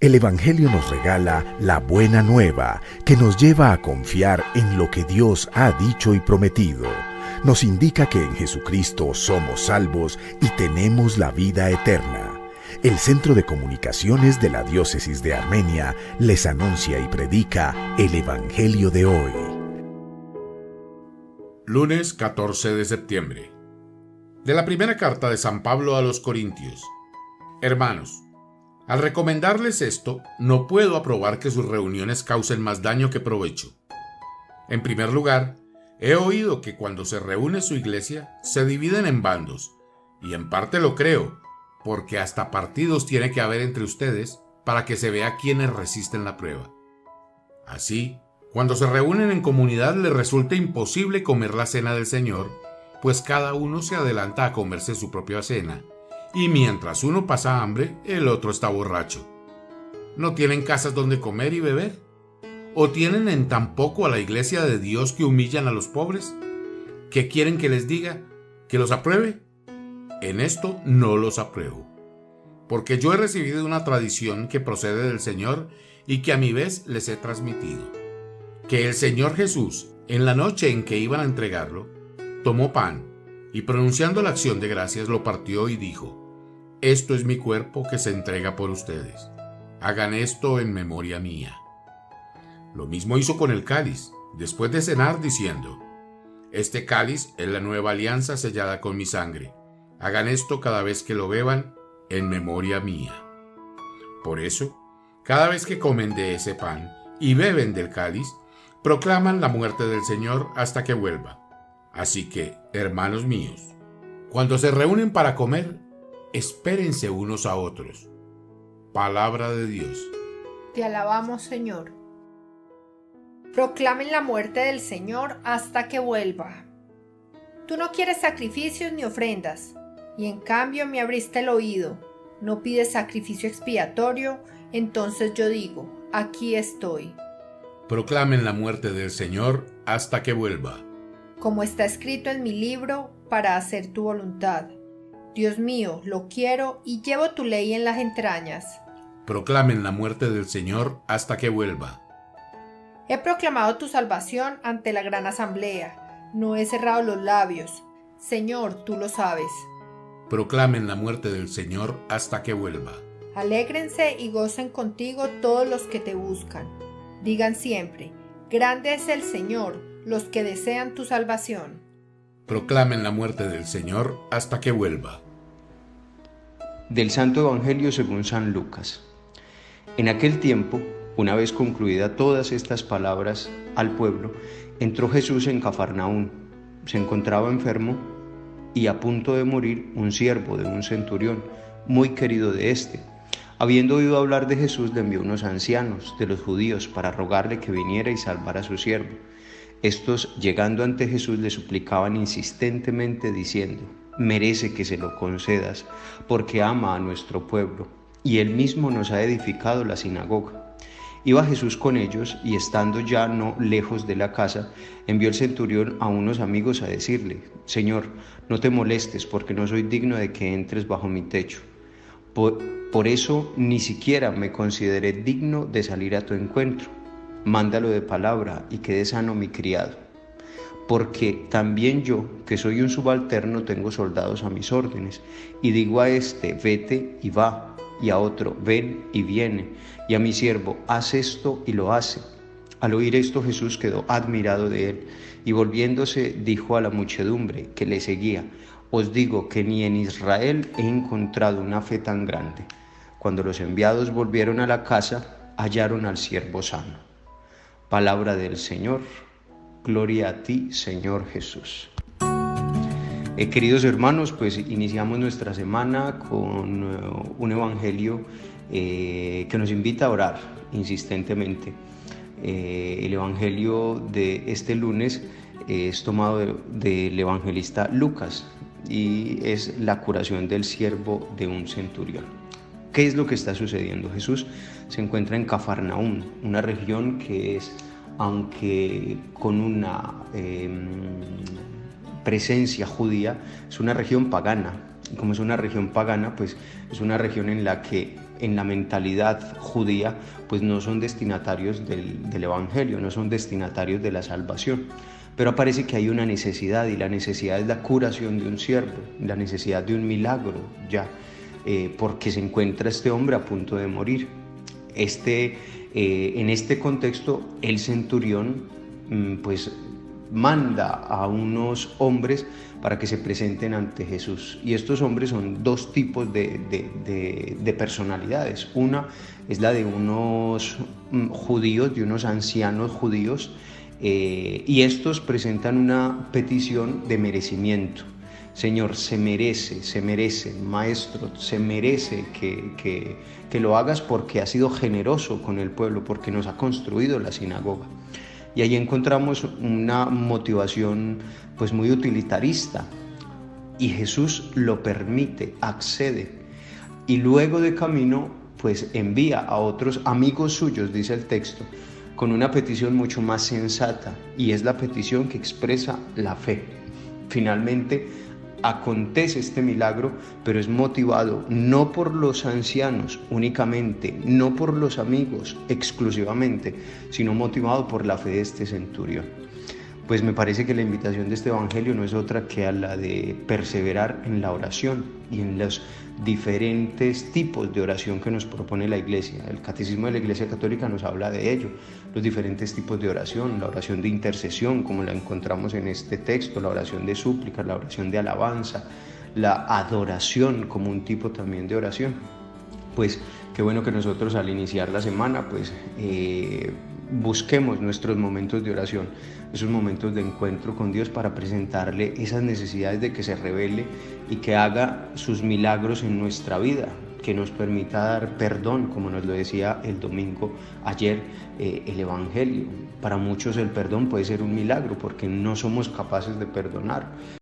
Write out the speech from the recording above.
El Evangelio nos regala la buena nueva que nos lleva a confiar en lo que Dios ha dicho y prometido. Nos indica que en Jesucristo somos salvos y tenemos la vida eterna. El Centro de Comunicaciones de la Diócesis de Armenia les anuncia y predica el Evangelio de hoy. Lunes 14 de septiembre. De la primera carta de San Pablo a los Corintios. Hermanos, al recomendarles esto, no puedo aprobar que sus reuniones causen más daño que provecho. En primer lugar, he oído que cuando se reúne su iglesia, se dividen en bandos, y en parte lo creo, porque hasta partidos tiene que haber entre ustedes para que se vea quiénes resisten la prueba. Así, cuando se reúnen en comunidad les resulta imposible comer la cena del Señor, pues cada uno se adelanta a comerse su propia cena, y mientras uno pasa hambre, el otro está borracho. ¿No tienen casas donde comer y beber? ¿O tienen en tan poco a la iglesia de Dios que humillan a los pobres? ¿Qué quieren que les diga? ¿Que los apruebe? En esto no los apruebo, porque yo he recibido una tradición que procede del Señor y que a mi vez les he transmitido. Que el Señor Jesús, en la noche en que iban a entregarlo, tomó pan y pronunciando la acción de gracias lo partió y dijo: Esto es mi cuerpo que se entrega por ustedes. Hagan esto en memoria mía. Lo mismo hizo con el cáliz, después de cenar, diciendo: Este cáliz es la nueva alianza sellada con mi sangre. Hagan esto cada vez que lo beban en memoria mía. Por eso, cada vez que comen de ese pan y beben del cáliz, proclaman la muerte del Señor hasta que vuelva. Así que, hermanos míos, cuando se reúnen para comer, espérense unos a otros. Palabra de Dios. Te alabamos, Señor. Proclamen la muerte del Señor hasta que vuelva. Tú no quieres sacrificios ni ofrendas, y en cambio me abriste el oído. No pides sacrificio expiatorio, entonces yo digo: aquí estoy. Proclamen la muerte del Señor hasta que vuelva. Como está escrito en mi libro, para hacer tu voluntad. Dios mío, lo quiero y llevo tu ley en las entrañas. Proclamen la muerte del Señor hasta que vuelva. He proclamado tu salvación ante la gran asamblea. No he cerrado los labios. Señor, tú lo sabes. Proclamen la muerte del Señor hasta que vuelva. Alégrense y gocen contigo todos los que te buscan. Digan siempre: grande es el Señor, los que desean tu salvación. Proclamen la muerte del Señor hasta que vuelva. Del Santo Evangelio según San Lucas. En aquel tiempo, una vez concluidas todas estas palabras al pueblo, entró Jesús en Cafarnaún. Se encontraba enfermo y a punto de morir un siervo de un centurión, muy querido de éste. Habiendo oído hablar de Jesús, le envió unos ancianos de los judíos para rogarle que viniera y salvara a su siervo. Estos, llegando ante Jesús, le suplicaban insistentemente diciendo: merece que se lo concedas, porque ama a nuestro pueblo, y él mismo nos ha edificado la sinagoga. Iba Jesús con ellos, y estando ya no lejos de la casa, envió el centurión a unos amigos a decirle: Señor, no te molestes, porque no soy digno de que entres bajo mi techo. Por eso ni siquiera me consideré digno de salir a tu encuentro. Mándalo de palabra y quede sano mi criado. Porque también yo, que soy un subalterno, tengo soldados a mis órdenes, y digo a este: vete y va, y a otro: ven y viene, y a mi siervo: haz esto y lo hace. Al oír esto, Jesús quedó admirado de él, y volviéndose dijo a la muchedumbre que le seguía: os digo que ni en Israel he encontrado una fe tan grande. Cuando los enviados volvieron a la casa, hallaron al siervo sano. Palabra del Señor. Gloria a ti, Señor Jesús. Queridos hermanos, pues iniciamos nuestra semana con un evangelio que nos invita a orar insistentemente. El evangelio de este lunes es tomado del evangelista Lucas y es la curación del siervo de un centurión. ¿Qué es lo que está sucediendo? Jesús se encuentra en Cafarnaún, una región que es, aunque con una presencia judía, es una región pagana. Y como es una región pagana, pues es una región en la que en la mentalidad judía, pues no son destinatarios del Evangelio, no son destinatarios de la salvación. Pero parece que hay una necesidad, y la necesidad es la curación de un siervo, la necesidad de un milagro ya, porque se encuentra este hombre a punto de morir. En este contexto, el centurión pues manda a unos hombres para que se presenten ante Jesús. Y estos hombres son dos tipos de personalidades. Una es la de unos judíos, de unos ancianos judíos, y estos presentan una petición de merecimiento. Señor, se merece, Maestro, se merece que lo hagas porque has sido generoso con el pueblo, porque nos ha construido la sinagoga. Y ahí encontramos una motivación pues muy utilitarista, y Jesús lo permite, accede, y luego de camino pues envía a otros amigos suyos, dice el texto, con una petición mucho más sensata, y es la petición que expresa la fe. Finalmente acontece este milagro, pero es motivado no por los ancianos únicamente, no por los amigos exclusivamente, sino motivado por la fe de este centurión. Pues me parece que la invitación de este evangelio no es otra que a la de perseverar en la oración y en los diferentes tipos de oración que nos propone la Iglesia. El Catecismo de la Iglesia Católica nos habla de ello, los diferentes tipos de oración, la oración de intercesión, como la encontramos en este texto, la oración de súplica, la oración de alabanza, la adoración como un tipo también de oración. Pues qué bueno que nosotros al iniciar la semana pues busquemos nuestros momentos de oración, esos momentos de encuentro con Dios, para presentarle esas necesidades de que se revele y que haga sus milagros en nuestra vida, que nos permita dar perdón, como nos lo decía el domingo ayer el Evangelio. Para muchos el perdón puede ser un milagro porque no somos capaces de perdonar.